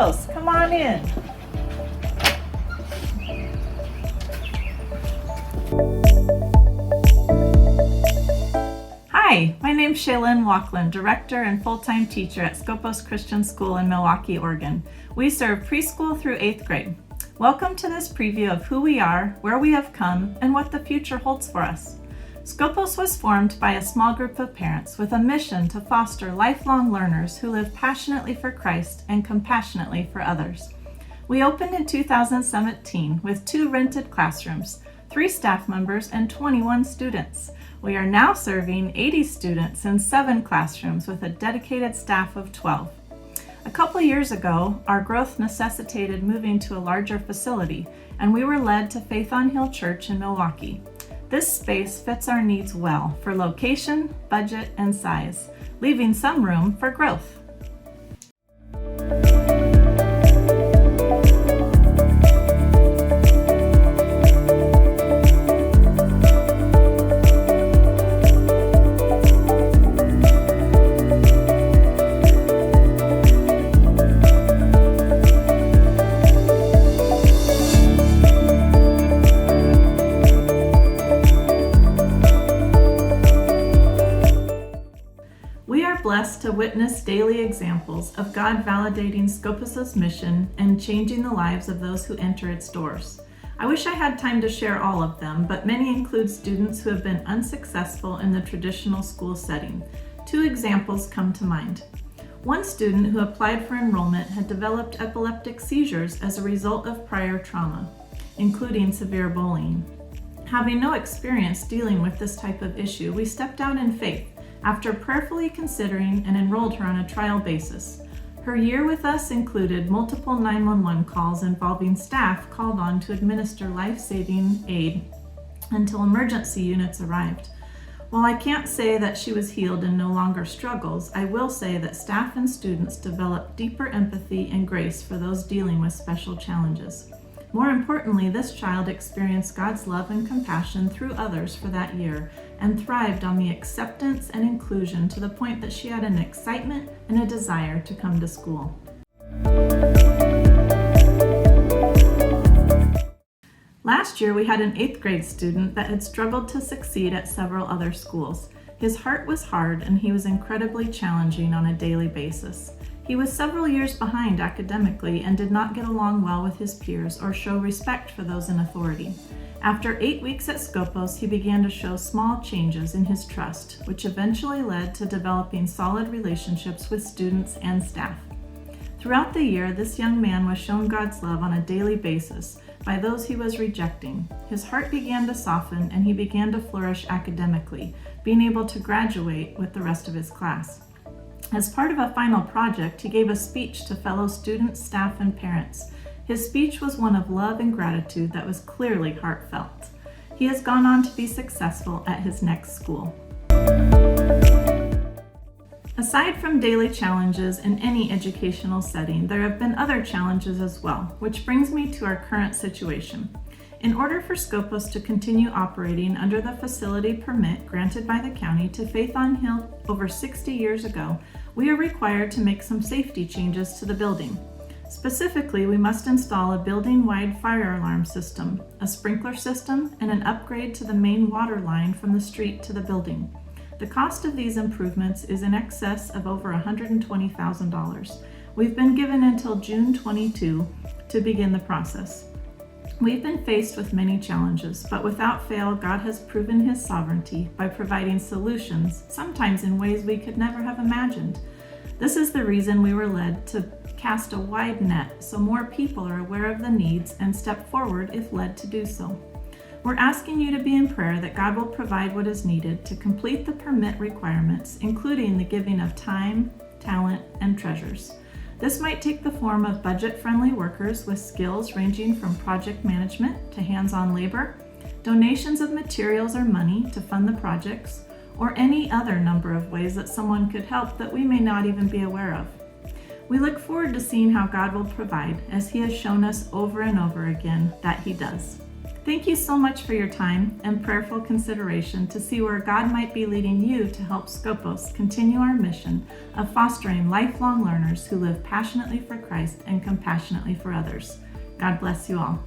Skopos, come on in. Hi, my name's Shaelynne Wachlin, Director and full-time teacher at Skopos Christian School in Milwaukee, Oregon. We serve preschool through 8th grade. Welcome to this preview of who we are, where we have come, and what the future holds for us. Skopos was formed by a small group of parents with a mission to foster lifelong learners who live passionately for Christ and compassionately for others. We opened in 2017 with 2 rented classrooms, 3 staff members, and 21 students. We are now serving 80 students in 7 classrooms with a dedicated staff of 12. A couple years ago, our growth necessitated moving to a larger facility, and we were led to Faith on Hill Church in Milwaukee. This space fits our needs well for location, budget, and size, leaving some room for growth. Blessed to witness daily examples of God validating Skopos' mission and changing the lives of those who enter its doors. I wish I had time to share all of them, but many include students who have been unsuccessful in the traditional school setting. 2 examples come to mind. One student who applied for enrollment had developed epileptic seizures as a result of prior trauma, including severe bullying. Having no experience dealing with this type of issue, we stepped out in faith after prayerfully considering and enrolled her on a trial basis. Her year with us included multiple 911 calls involving staff called on to administer life-saving aid until emergency units arrived. While I can't say that she was healed and no longer struggles, I will say that staff and students developed deeper empathy and grace for those dealing with special challenges. More importantly, this child experienced God's love and compassion through others for that year and thrived on the acceptance and inclusion to the point that she had an excitement and a desire to come to school. Last year, we had an 8th grade student that had struggled to succeed at several other schools. His heart was hard and he was incredibly challenging on a daily basis. He was several years behind academically and did not get along well with his peers or show respect for those in authority. After 8 weeks at Skopos, he began to show small changes in his trust, which eventually led to developing solid relationships with students and staff. Throughout the year, this young man was shown God's love on a daily basis by those he was rejecting. His heart began to soften and he began to flourish academically, being able to graduate with the rest of his class. As part of a final project, he gave a speech to fellow students, staff, and parents. His speech was one of love and gratitude that was clearly heartfelt. He has gone on to be successful at his next school. Aside from daily challenges in any educational setting, there have been other challenges as well, which brings me to our current situation. In order for Skopos to continue operating under the facility permit granted by the county to Faith on Hill over 60 years ago, we are required to make some safety changes to the building. Specifically, we must install a building-wide fire alarm system, a sprinkler system, and an upgrade to the main water line from the street to the building. The cost of these improvements is in excess of over $120,000. We've been given until June 22 to begin the process. We've been faced with many challenges, but without fail, God has proven His sovereignty by providing solutions, sometimes in ways we could never have imagined. This is the reason we were led to cast a wide net so more people are aware of the needs and step forward if led to do so. We're asking you to be in prayer that God will provide what is needed to complete the permit requirements, including the giving of time, talent, and treasures. This might take the form of budget-friendly workers with skills ranging from project management to hands-on labor, donations of materials or money to fund the projects, or any other number of ways that someone could help that we may not even be aware of. We look forward to seeing how God will provide, as He has shown us over and over again that He does. Thank you so much for your time and prayerful consideration to see where God might be leading you to help Skopos continue our mission of fostering lifelong learners who live passionately for Christ and compassionately for others. God bless you all.